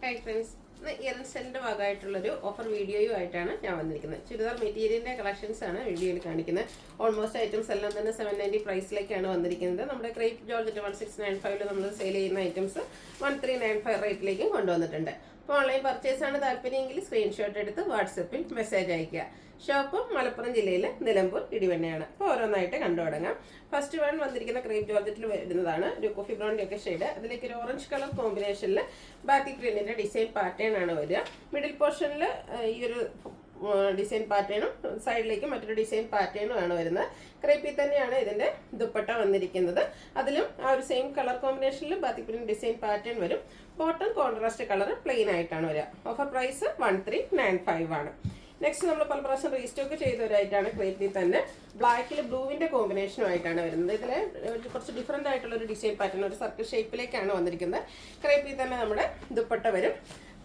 Hi friends, ഇന്ന് ഇയറിൻസിൻ്റെ ഭാഗമായിട്ടുള്ളൊരു offer വീഡിയോയുമായിട്ടാണ് ഞാൻ വന്നിരിക്കുന്നത്. ചുരിദാർ മെറ്റീരിയലിൻ്റെ കളക്ഷൻസ് ആണ് വീഡിയോയിൽ കാണിക്കുന്നത്. ഓൾമോസ്റ്റ് ഐറ്റംസ് എല്ലാം തന്നെ 790 പ്രൈസിലേക്കാണ് വന്നിരിക്കുന്നത്. നമ്മുടെ ക്രേപ്പ് ജോർജറ്റ് 1695 നമ്മൾ സെയിൽ ചെയ്യുന്ന ഐറ്റംസ് 1395 റേറ്റിലേക്കും കൊണ്ടുവന്നിട്ടുണ്ട്. അപ്പോൾ ഓൺലൈൻ പർച്ചേസാണ് താല്പര്യമെങ്കിൽ സ്ക്രീൻഷോട്ട് എടുത്ത് വാട്സപ്പിൽ മെസ്സേജ് അയയ്ക്കുക. ഷോപ്പ് മലപ്പുറം ജില്ലയിൽ നിലമ്പൂർ ഇടിവണ്ണയാണ്. അപ്പോൾ ഓരോന്നായിട്ട് കണ്ടു തുടങ്ങാം. ഫസ്റ്റ് വൺ വന്നിരിക്കുന്ന ക്രേപ്പ് ജോർജറ്റിൽ വരുന്നതാണ് ഒരു കോഫി ബ്രൗണിൻ്റെ ഒക്കെ ഷെയ്ഡ്. അതിലേക്ക് ഒരു ഓറഞ്ച് കളർ കോമ്പിനേഷനിൽ ബാത്തിക് പ്രിന്റിൻ്റെ ഡിസൈൻ പാറ്റേൺ ആണ് വരിക. മിഡിൽ പോർഷനിൽ ഈ ഒരു ഡിസൈൻ പാറ്റേണും സൈഡിലേക്ക് മറ്റൊരു ഡിസൈൻ പാറ്റേണും ആണ് വരുന്നത്. ക്രേപ്പിൽ തന്നെയാണ് ഇതിൻ്റെ ദുപ്പട്ട വന്നിരിക്കുന്നത്. അതിലും ആ ഒരു സെയിം കളർ കോമ്പിനേഷനിൽ ബാത്തിക് പ്രിന്റ് ഡിസൈൻ പാറ്റേൺ വരും. ബോട്ടം കോൺട്രാസ്റ്റ് കളർ പ്ലെയിൻ ആയിട്ടാണ് വരിക. ഓഫർ പ്രൈസ് 1395 ആണ്. നെക്സ്റ്റ് നമ്മൾ പല പ്രാവശ്യം റീസ്റ്റോക്ക് ചെയ്തവരായിട്ടാണ് ക്രേപ്പിൽ തന്നെ ബ്ലാക്കിൽ ബ്ലൂവിൻ്റെ കോമ്പിനേഷനുമായിട്ടാണ് വരുന്നത്. ഇതിൽ കുറച്ച് ഡിഫറെൻ്റ് ആയിട്ടുള്ളൊരു ഡിസൈൻ പാറ്റേൺ ഒരു സർക്കിൾ ഷേപ്പിലേക്കാണ് വന്നിരിക്കുന്നത്. ക്രേപ്പിൽ തന്നെ നമ്മുടെ ദുപ്പട്ട വരും.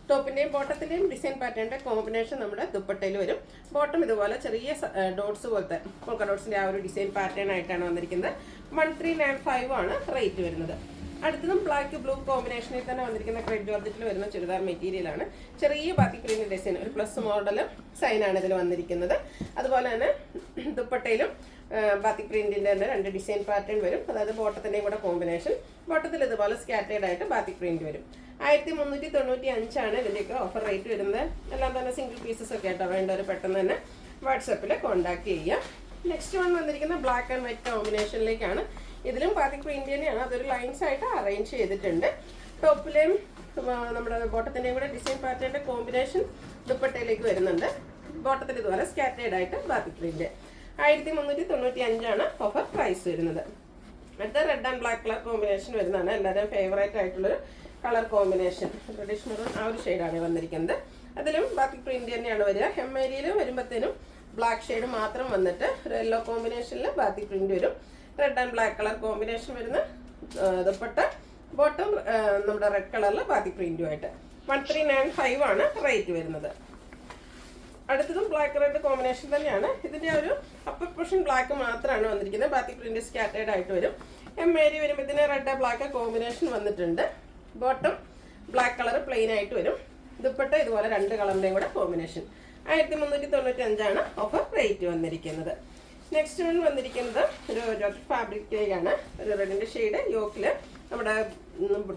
ടോപ്പിൻ്റെയും ബോട്ടത്തിൻ്റെയും ഡിസൈൻ പാറ്റേണിൻ്റെ കോമ്പിനേഷൻ നമ്മുടെ ദുപ്പട്ടയിൽ വരും. ബോട്ടം ഇതുപോലെ ചെറിയ ഡോട്ട്സ് പോലത്തെ പോൾക്ക ഡോട്ട്സിൻ്റെ ആ ഒരു ഡിസൈൻ പാറ്റേൺ ആയിട്ടാണ് വന്നിരിക്കുന്നത്. 1395 ആണ് റേറ്റ് വരുന്നത്. അടുത്തതും ബ്ലാക്ക് ബ്ലൂ കോമ്പിനേഷനിൽ തന്നെ വന്നിരിക്കുന്ന ക്രേപ്പ് ജോർജറ്റിൽ വരുന്ന ചുരിദാർ മെറ്റീരിയലാണ്. ചെറിയ ബാത്തിക് പ്രിന്റ് ഡിസൈൻ ഒരു പ്ലസ് മോഡൽ സൈനാണ് ഇതിൽ വന്നിരിക്കുന്നത്. അതുപോലെ തന്നെ ദുപ്പട്ടയിലും ബാത്തിക് പ്രിന്റിൻ്റെ തന്നെ രണ്ട് ഡിസൈൻ പാറ്റേൺ വരും. അതായത് ബോട്ടത്തിൻ്റെയും കൂടെ കോമ്പിനേഷൻ. ബോട്ടത്തിൽ ഇതുപോലെ സ്കാറ്റേഡ് ആയിട്ട് ബാത്തിക് പ്രിന്റ് വരും. 1395 ആണ് ഇതിൻ്റെയൊക്കെ ഓഫർ റേറ്റ് വരുന്നത്. എല്ലാം തന്നെ സിംഗിൾ പീസസ് ഒക്കെ ആയിട്ടോ. വേണ്ടവർ പെട്ടെന്ന് തന്നെ വാട്സപ്പിൽ കോൺടാക്ട് ചെയ്യുക. നെക്സ്റ്റ് വൺ വന്നിരിക്കുന്ന ബ്ലാക്ക് ആൻഡ് വൈറ്റ് കോമ്പിനേഷനിലേക്കാണ്. ഇതിലും ബാത്തിക് പ്രിന്റ് തന്നെയാണ്. അതൊരു ലൈൻസ് ആയിട്ട് അറേഞ്ച് ചെയ്തിട്ടുണ്ട്. ടോപ്പിലെയും നമ്മുടെ ബോട്ടത്തിൻ്റെയും കൂടെ ഡിസൈൻ പാറ്റേണിൻ്റെ കോമ്പിനേഷൻ ദുപ്പട്ടയിലേക്ക് വരുന്നുണ്ട്. ബോട്ടത്തിൽ ഇതുപോലെ സ്കാറ്റേഡ് ആയിട്ട് ബാത്തിക് പ്രിന്റ്. 1395 ആണ് ഓഫർ പ്രൈസ് വരുന്നത്. അടുത്ത red and black colour combination വരുന്നതാണ്. എല്ലാവരും ഫേവറേറ്റ് ആയിട്ടുള്ളൊരു കളർ കോമ്പിനേഷൻ. ട്രഡീഷണൽ ആ ഒരു ഷെയ്ഡാണ് വന്നിരിക്കുന്നത്. അതിലും ബാത്തിക് പ്രിന്റ് തന്നെയാണ് വരിക. ഹെം ഏരിയയിൽ വരുമ്പോഴത്തേനും ബ്ലാക്ക് ഷെയ്ഡ് മാത്രം വന്നിട്ട് ഒരു യെല്ലോ കോമ്പിനേഷനിൽ ബാത്തിക് പ്രിന്റ് വരും. Red and black colour combination വരുന്ന ദുപ്പട്ട, ബോട്ടം നമ്മുടെ റെഡ് കളറിൽ ബാത്തിക് പ്രിന്റുമായിട്ട് 1395 ആണ് റേറ്റ് വരുന്നത്. അടുത്തതും ബ്ലാക്ക് റെഡ് കോമ്പിനേഷൻ തന്നെയാണ്. ഇതിൻ്റെ ഒരു അപ്പർ പോർഷൻ ബ്ലാക്ക് മാത്രമാണ് വന്നിരിക്കുന്നത്. ബാത്തിക് പ്രിന്റ് സ്കാറ്റേഡ് ആയിട്ട് വരും. എം ഏരി വരുമ്പോൾ ഇതിന് റെഡ് ബ്ലാക്ക് കോമ്പിനേഷൻ വന്നിട്ടുണ്ട്. ബോട്ടം ബ്ലാക്ക് കളർ പ്ലെയിൻ ആയിട്ട് വരും. ദുപ്പട്ട ഇതുപോലെ രണ്ട് കളറിൻ്റെയും കൂടെ കോമ്പിനേഷൻ. 1395 ആണ് ഓഫർ റേറ്റ് വന്നിരിക്കുന്നത്. നെക്സ്റ്റ് വൺ വന്നിരിക്കുന്നത് ഒരു ജോർജറ്റ് ഫാബ്രിക്കിലേക്കാണ്. ഒരു റെഡിൻ്റെ ഷെയ്ഡ് യോക്കിൽ നമ്മുടെ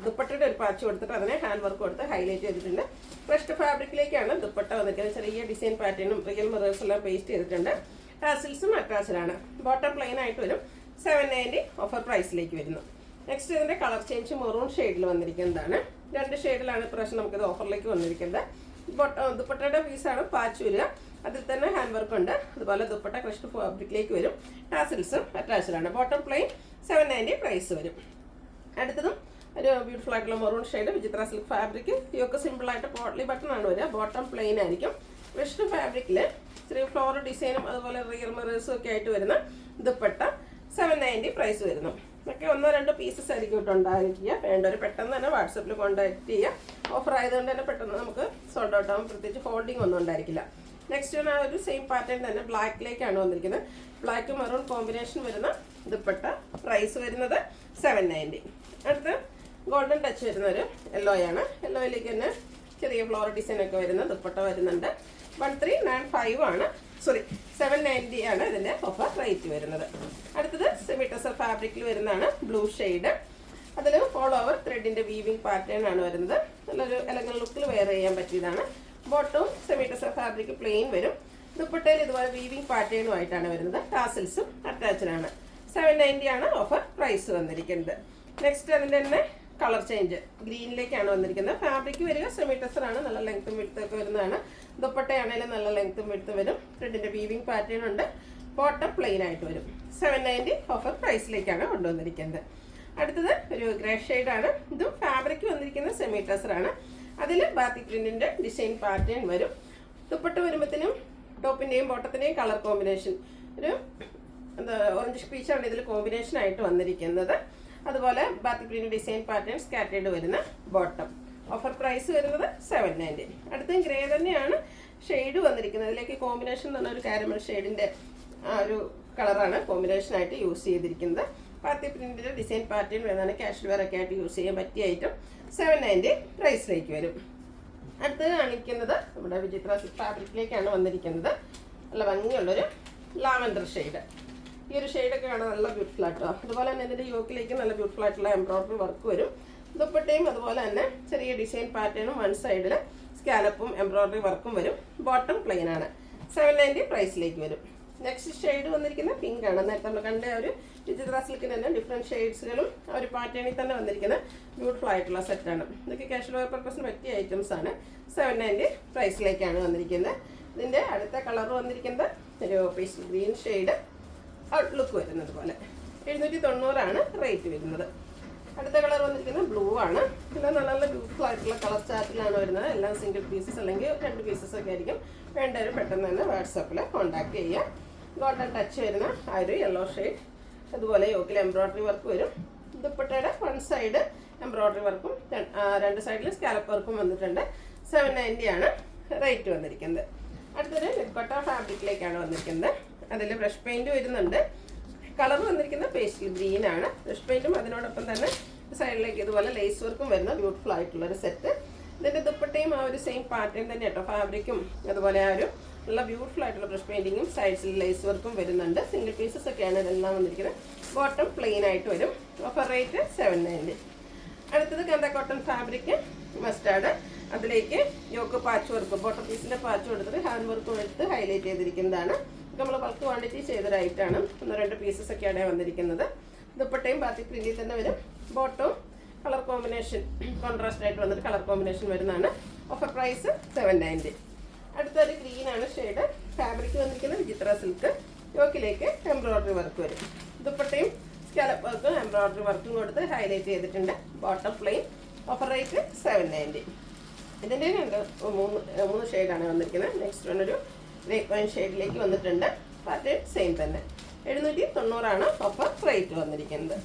ദുപ്പട്ടയുടെ ഒരു പാച്ച് കൊടുത്തിട്ട് അതിനെ ഹാൻഡ് വർക്ക് കൊടുത്ത് ഹൈലൈറ്റ് ചെയ്തിട്ടുണ്ട്. ക്രഷ്ഡ് ഫാബ്രിക്കിലേക്കാണ് ദുപ്പട്ട വന്നിരിക്കുന്നത്. ചെറിയ ഡിസൈൻ പാറ്റേണും റിയൽ മിറേഴ്സ് എല്ലാം പേസ്റ്റ് ചെയ്തിട്ടുണ്ട്. ടാസിൽസും അറ്റാച്ച്ഡാണ്. ബോട്ടം പ്ലെയിൻ ആയിട്ട് വരും. 790 ഓഫർ പ്രൈസിലേക്ക് വരുന്നു. നെക്സ്റ്റ് ഇതിൻ്റെ കളർ ചേഞ്ച് മെറൂൺ ഷെയ്ഡിൽ വന്നിരിക്കുന്നതാണ്. രണ്ട് ഷെയ്ഡിലാണ് ഇപ്രാവശ്യം നമുക്കിത് ഓഫറിലേക്ക് വന്നിരിക്കുന്നത്. ദുപ്പട്ടയുടെ പീസാണ് പാച്ച് വരിക. അതിൽ തന്നെ ഹാൻഡ് വർക്ക് ഉണ്ട്. അതുപോലെ ദുപ്പട്ട ക്രഷ്ഡ് ഫാബ്രിക്കിലേക്ക് വരും. ടാസിൽസും അറ്റാച്ച്ഡാണ്. ബോട്ടം പ്ലെയിൻ 790 പ്രൈസ് വരും. അടുത്തതും ഒരു ബ്യൂട്ടിഫുൾ ആയിട്ടുള്ള മെറൂൺ ഷെയ്ഡ് വിചിത്ര സിൽക്ക് ഫാബ്രിക്. ഇതൊക്കെ സിമ്പിളായിട്ട് പോട്ട്ലി ബട്ടൺ ആണ് വരിക. ബോട്ടം പ്ലെയിൻ ആയിരിക്കും. ക്രഷ്ഡ് ഫാബ്രിക്കിൽ ചെറിയ ഫ്ലോർ ഡിസൈനും അതുപോലെ റിയൽ മിറേഴ്സും ഒക്കെ ആയിട്ട് വരുന്ന ദുപ്പട്ട 790 പ്രൈസ് വരുന്നു. ഒക്കെ ഒന്നോ രണ്ടോ പീസസ് ആയിരിക്കും ഉണ്ടായിരിക്കുക. വേണ്ടവർ പെട്ടെന്ന് തന്നെ വാട്സപ്പിൽ കോൺടാക്ട് ചെയ്യുക. ഓഫർ ആയതുകൊണ്ട് തന്നെ പെട്ടെന്ന് നമുക്ക് സോൾഡ് ഔട്ട് ആകും. പ്രത്യേകിച്ച് ഫോൾഡിങ് ഒന്നും ഉണ്ടായിരിക്കില്ല. നെക്സ്റ്റ് വൺ ആ ഒരു സെയിം പാറ്റേൺ തന്നെ ബ്ലാക്കിലേക്കാണ് വന്നിരിക്കുന്നത്. ബ്ലാക്ക് മെറൂൺ കോമ്പിനേഷൻ വരുന്ന ദുപ്പട്ട പ്രൈസ് വരുന്നത് 790. അടുത്ത് ഗോൾഡൻ ടച്ച് വരുന്ന ഒരു യെല്ലോയാണ്. യെല്ലോയിലേക്ക് തന്നെ ചെറിയ ഫ്ലോർ ഡിസൈൻ ഒക്കെ വരുന്ന ദുപ്പട്ട വരുന്നുണ്ട്. 1395 ആണ് 790 ആണ് ഇതിൻ്റെ ഓഫർ റേറ്റ് വരുന്നത്. അടുത്തത് സെമി ടസർ ഫാബ്രിക്കിൽ വരുന്നതാണ്. Blue shade. അതിൽ ഓൾ ഓവർ ത്രെഡിൻ്റെ വീവിങ് പാറ്റേൺ ആണ് വരുന്നത്. നല്ലൊരു എലഗൻ ലുക്കിൽ വെയർ ചെയ്യാൻ പറ്റിയതാണ്. ബോട്ടവും സെമി ടസർ ഫാബ്രിക് പ്ലെയിൻ വരും. ദുപ്പട്ടയിൽ ഇതുപോലെ വീവിങ് പാറ്റേണും ആയിട്ടാണ് വരുന്നത്. ടാസിൽസും അറ്റാച്ച്ഡ് ആണ്. 790 ആണ് ഓഫർ പ്രൈസ് വന്നിരിക്കുന്നത്. നെക്സ്റ്റ് അതിൻ്റെ തന്നെ കളർ ചേഞ്ച് ഗ്രീനിലേക്കാണ് വന്നിരിക്കുന്നത്. ഫാബ്രിക് വരിക സെമി ടസർ ആണ്. നല്ല ലെങ്ത്തും വിഡ്ത്തും വരുന്നതാണ്. ദുപ്പട്ടയാണെങ്കിലും നല്ല ലെങ്ത്തും വിഡ്ത്തും വരും. ത്രെഡിൻ്റെ വീവിങ് പാറ്റേൺ ഉണ്ട്. ബോട്ടം പ്ലെയിൻ ആയിട്ട് വരും. 790 ഓഫർ പ്രൈസിലേക്കാണ് കൊണ്ടുവന്നിരിക്കുന്നത്. അടുത്തത് ഒരു ഗ്രേ ഷെയ്ഡാണ്. ഇതും ഫാബ്രിക് വന്നിരിക്കുന്നത് സെമി ടസർ ആണ്. അതിൽ ബാത്തിക് പ്രിന്റിൻ്റെ ഡിസൈൻ പാറ്റേൺ വരും. ദുപ്പട്ട വരുമ്പോഴത്തേനും ടോപ്പിൻ്റെയും ബോട്ടത്തിൻ്റെയും കളർ കോമ്പിനേഷൻ ഒരു ഓറഞ്ച് പീച്ചാണ് ഇതിൽ കോമ്പിനേഷൻ ആയിട്ട് വന്നിരിക്കുന്നത്. അതുപോലെ batik print design pattern scattered വരുന്ന ബോട്ടം. ഓഫർ പ്രൈസ് വരുന്നത് 790. അടുത്ത ഗ്രേ തന്നെയാണ് ഷെയ്ഡ് വന്നിരിക്കുന്നത്. അതിലേക്ക് കോമ്പിനേഷൻ എന്ന് പറഞ്ഞ ഒരു കാരമൽ ഷെയ്ഡിൻ്റെ ആ ഒരു കളറാണ് കോമ്പിനേഷനായിട്ട് യൂസ് ചെയ്തിരിക്കുന്നത്. പാത്തി പ്രിന്റിൻ്റെ ഡിസൈൻ പാറ്റേൺ വരുന്നതാണ്. കാഷ്വൽ വെയർ ഒക്കെ ആയിട്ട് യൂസ് ചെയ്യാൻ പറ്റിയ ഐറ്റം 790 പ്രൈസിലേക്ക് വരും. അടുത്ത് കാണിക്കുന്നത് നമ്മുടെ വിചിത്ര സിൽക്ക് ഫാബ്രിക്കിലേക്കാണ് വന്നിരിക്കുന്നത്. നല്ല ഭംഗിയുള്ളൊരു ലാവൻഡർ ഷെയ്ഡ്. ഈ ഒരു ഷെയ്ഡൊക്കെ കാണാൻ നല്ല ബ്യൂട്ടിഫുൾ ആയിട്ടോ. അതുപോലെ തന്നെ ഇതിൻ്റെ യോക്കിലേക്ക് നല്ല ബ്യൂട്ടിഫുൾ ആയിട്ടുള്ള എംബ്രോയിഡറി വർക്ക് വരും. ദുപ്പട്ടയും അതുപോലെ തന്നെ ചെറിയ ഡിസൈൻ പാറ്റേണും വൺ സൈഡിൽ സ്കാലപ്പും എംബ്രോയിഡറി വർക്കും വരും. ബോട്ടം പ്ലെയിൻ ആണ്. 790 പ്രൈസിലേക്ക് വരും. നെക്സ്റ്റ് ഷെയ്ഡ് വന്നിരിക്കുന്ന പിങ്ക് ആണ്. നേരത്തെ നമ്മൾ കണ്ട ഒരു വിചിത്ര സിൽക്കിന് തന്നെ ഡിഫറെൻറ്റ് ഷെയ്ഡ്സുകളും ഒരു പാറ്റേണിൽ തന്നെ വന്നിരിക്കുന്ന ബ്യൂട്ടിഫുൾ ആയിട്ടുള്ള സെറ്റാണ്. ഇതൊക്കെ കാഷ്വൽ വെയർ പർപ്പസിന് പറ്റിയ ഐറ്റംസ് ആണ്. 790 പ്രൈസിലേക്കാണ് വന്നിരിക്കുന്നത്. ഇതിൻ്റെ അടുത്ത കളർ വന്നിരിക്കുന്നത് ഒരു പേസ്റ്റൽ ഗ്രീൻ ഷെയ്ഡ് ഔട്ട്ലുക്ക് വരുന്നത് പോലെ 790 റേറ്റ് വരുന്നത്. അടുത്ത കളർ വന്നിരിക്കുന്നത് ബ്ലൂ ആണ്. എല്ലാം നല്ല നല്ല ബ്യൂട്ടിഫുൾ ആയിട്ടുള്ള കളർ ചാർട്ടിലാണ് വരുന്നത്. എല്ലാം സിംഗിൾ പീസസ് അല്ലെങ്കിൽ 2 പീസസ് ഒക്കെ ആയിരിക്കും. വേണ്ടവർ പെട്ടെന്ന് തന്നെ വാട്സാപ്പിൽ കോൺടാക്ട് ചെയ്യുക. ഗോൾഡൻ ടച്ച് വരുന്ന ആ ഒരു യെല്ലോ ഷെയ്ഡ്. അതുപോലെ യോക്കിൽ എംബ്രോയിഡറി വർക്ക് വരും. ദുപ്പട്ടയുടെ വൺ സൈഡ് എംബ്രോയിഡറി വർക്കും 2 സൈഡിൽ സ്കാലപ്പ് വർക്കും വന്നിട്ടുണ്ട്. 790 റേറ്റ് വന്നിരിക്കുന്നത്. അടുത്തൊരു നെക്കോട്ട ഫാബ്രിക്കിലേക്കാണ് വന്നിരിക്കുന്നത്. അതിൽ ബ്രഷ് പെയിൻറ്റ് വരുന്നുണ്ട്. കളർ വന്നിരിക്കുന്നത് പേസ്റ്റൽ ഗ്രീൻ ആണ്. ബ്രഷ് പെയിൻറ്റും അതിനോടൊപ്പം തന്നെ സൈഡിലേക്ക് ഇതുപോലെ ലേസ് വർക്കും വരുന്ന ബ്യൂട്ടിഫുൾ ആയിട്ടുള്ളൊരു സെറ്റ്. ഇതിൻ്റെ ദുപ്പട്ടയും ആ ഒരു സെയിം പാറ്റേൺ തന്നെ കേട്ടോ. ഫാബ്രിക്കും അതുപോലെ ആ ഒരു നല്ല ബ്യൂട്ടിഫുൾ ആയിട്ടുള്ള ബ്രഷ് പെയിൻറ്റിങ്ങും സൈഡ്സിൽ ലേസ് വർക്കും വരുന്നുണ്ട്. സിംഗിൾ പീസസ് ഒക്കെയാണ് ഇതെല്ലാം വന്നിരിക്കുന്നത്. ബോട്ടം പ്ലെയിൻ ആയിട്ട് വരും. Offer rate 790. അടുത്തത് കന്ത കോട്ടൺ ഫാബ്രിക് മസ്റ്റാർഡ്. അതിലേക്ക് യോക്ക് പാച്ച് വർക്ക്, ബോട്ടം പീസിൻ്റെ പാച്ച് കൊടുത്തിട്ട് ഹാൻഡ് വർക്കും എടുത്ത് ഹൈലൈറ്റ് ചെയ്തിരിക്കുന്നതാണ്. നമ്മൾ ബൾക്ക് ക്വാണ്ടിറ്റി ചെയ്തൊരായിട്ടാണ്. 1-2 പീസസ് ഒക്കെയാണ് വന്നിരിക്കുന്നത്. ദുപ്പട്ടയും ബാത്തി പ്രിന്റിൽ തന്നെ വരും. ബോട്ടവും കളർ കോമ്പിനേഷൻ കോൺട്രാസ്റ്റ് ആയിട്ട് വന്നിട്ട് കളർ കോമ്പിനേഷൻ വരുന്നതാണ്. Offer price 790. അടുത്തൊരു ഗ്രീൻ ആണ് ഷെയ്ഡ്. ഫാബ്രിക് വന്നിരിക്കുന്നത് വിചിത്ര സിൽക്ക്. യോക്കിലേക്ക് എംബ്രോയിഡറി വർക്ക് വരും. ദുപ്പട്ടയും സ്കാലപ്പ് വർക്കും എംബ്രോയിഡറി വർക്കും കൊടുത്ത് ഹൈലൈറ്റ് ചെയ്തിട്ടുണ്ട്. Bottom plain. Offer rate 790. ഇതിൻ്റെ 3 ഷെയ്ഡാണ് വന്നിരിക്കുന്നത്. നെക്സ്റ്റ് വന്നൊരു ഗ്രേപ്പ് വൈൻ ഷെയ്ഡിലേക്ക് വന്നിട്ടുണ്ട്. പാറ്റേൺ സെയിം തന്നെ. 790 ഓഫർ റേറ്റ് വന്നിരിക്കുന്നത്.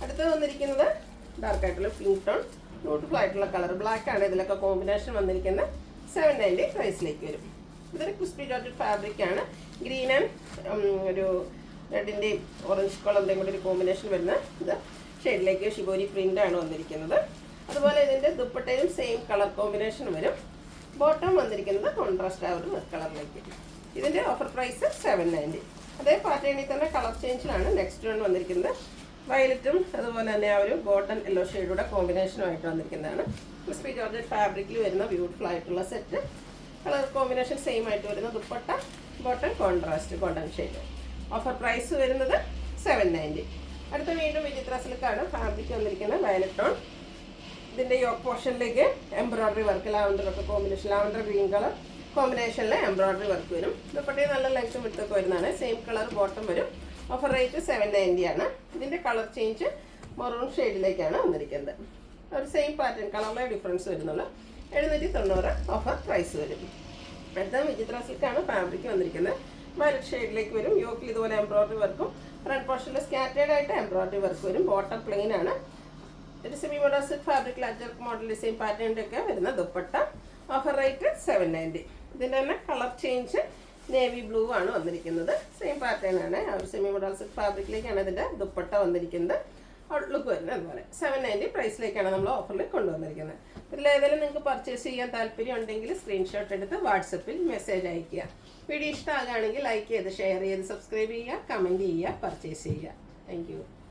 അടുത്ത് വന്നിരിക്കുന്നത് ഡാർക്ക് ആയിട്ടുള്ള പിങ്ക് ടോൺ ബ്യൂട്ടിഫുൾ ആയിട്ടുള്ള കളർ. ബ്ലാക്ക് ആണ് ഇതിലൊക്കെ കോമ്പിനേഷൻ വന്നിരിക്കുന്നത്. 790 പ്രൈസിലേക്ക് വരും. ഇതൊരു ക്രിസ്പി ജോർജറ്റ് ഫാബ്രിക് ആണ്. ഗ്രീൻ ആൻഡ് ഒരു റെഡിൻ്റെയും ഓറഞ്ച് കളറിൻ്റെയും കൂടി ഒരു കോമ്പിനേഷൻ വരുന്ന ഇത് ഷെയ്ഡിലേക്ക് ഷിബോരി പ്രിൻ്റ് ആണ് വന്നിരിക്കുന്നത്. അതുപോലെ ഇതിൻ്റെ ദുപ്പട്ടയും സെയിം കളർ കോമ്പിനേഷൻ വരും. ബോട്ടം വന്നിരിക്കുന്നത് കോൺട്രാസ്റ്റ് ആ ഒരു റെഡ് കളറിലേക്ക്. ഇതിൻ്റെ ഓഫർ പ്രൈസ് 790. അതേ പാറ്റേണിൽ തന്നെ കളർ ചേഞ്ചിലാണ് നെക്സ്റ്റ് വൺ വന്നിരിക്കുന്നത്. വയലറ്റും അതുപോലെ തന്നെ ആ ഒരു ഗോൾഡൻ യെല്ലോ ഷെയ്ഡൂടെ കോമ്പിനേഷനുമായിട്ട് വന്നിരിക്കുന്നതാണ്. ക്രിസ്പി ജോർജറ്റ് ഫാബ്രിക്കിൽ വരുന്ന ബ്യൂട്ടിഫുൾ ആയിട്ടുള്ള സെറ്റ്. കളർ കോമ്പിനേഷൻ സെയിം ആയിട്ട് വരുന്ന dupatta, bottom contrast golden shade. Offer price വരുന്നത് 790. അടുത്ത വീണ്ടും വിചിത്ര സിൽക്കാണ്. ഫാബ്രിക് വന്നിരിക്കുന്നത് വയലറ്റ് ടോൺ. ഇതിൻ്റെ യോക്ക് പോർഷനിലേക്ക് എംബ്രോയിഡറി വർക്ക് ലാവൻഡറൊക്കെ കോമ്പിനേഷൻ, ലാവൻഡർ ഗ്രീൻ കളർ കോമ്പിനേഷനിൽ എംബ്രോയിഡറി വർക്ക് വരും. ദുപ്പട്ടയും നല്ല ലെങ്ത്തും വിട്ടൊക്കെ വരുന്നതാണ്. സെയിം കളർ ബോട്ടം വരും. Offer rate 790. ഇതിൻ്റെ കളർ ചേഞ്ച് മെറൂൺ ഷെയ്ഡിലേക്കാണ് വന്നിരിക്കുന്നത്. ഒരു സെയിം പാറ്റേൺ കളറിലെ ഡിഫറൻസ് വരുന്നുള്ളൂ. 790 ഓഫർ പ്രൈസ് വരും. അടുത്ത വിചിത്ര സിൽക്കാണ്. ഫാബ്രിക് വന്നിരിക്കുന്നത് വയലറ്റ് ഷെയ്ഡിലേക്ക് വരും. യോക്കിൽ ഇതുപോലെ എംബ്രോയിഡറി വർക്കും ഫ്രണ്ട് പോർഷനിൽ സ്കാറ്റേഡ് ആയിട്ട് എംബ്രോയിഡറി വർക്ക് വരും. ബോട്ടം പ്ലെയിൻ ആണ്. ഒരു സെമി മോഡൽ സിൽക്ക് ഫാബ്രിക്കിൽ അജർക്ക് മോഡൽ ഡിസൈൻ പാറ്റേണിൻ്റെ ഒക്കെ വരുന്ന ദുപ്പട്ട. Offer rate 790. ഇതിൻ്റെ തന്നെ കളർ ചേഞ്ച് നേവി ബ്ലൂ ആണ് വന്നിരിക്കുന്നത്. സെയിം പാറ്റേൺ ആണ്. ആ ഒരു സെമി മോഡൽ സിൽക്ക് ഫാബ്രിക്കിലേക്കാണ് ഇതിൻ്റെ ദുപ്പട്ട വന്നിരിക്കുന്നത്. ഔട്ട്ലുക്ക് വരുന്നത് അതുപോലെ 790 പ്രൈസിലേക്കാണ് നമ്മൾ ഓഫറിൽ കൊണ്ടുവന്നിരിക്കുന്നത്. ഇതിലേതെങ്കിലും നിങ്ങൾക്ക് പർച്ചേസ് ചെയ്യാൻ താല്പര്യം ഉണ്ടെങ്കിൽ സ്ക്രീൻഷോട്ട് എടുത്ത് വാട്സപ്പിൽ മെസ്സേജ് അയയ്ക്കുക. വീഡിയോ ഇഷ്ടമാകുകയാണെങ്കിൽ ലൈക്ക് ചെയ്ത് ഷെയർ ചെയ്ത് സബ്സ്ക്രൈബ് ചെയ്യുക, കമൻറ്റ് ചെയ്യുക, പർച്ചേസ് ചെയ്യുക. Thank you.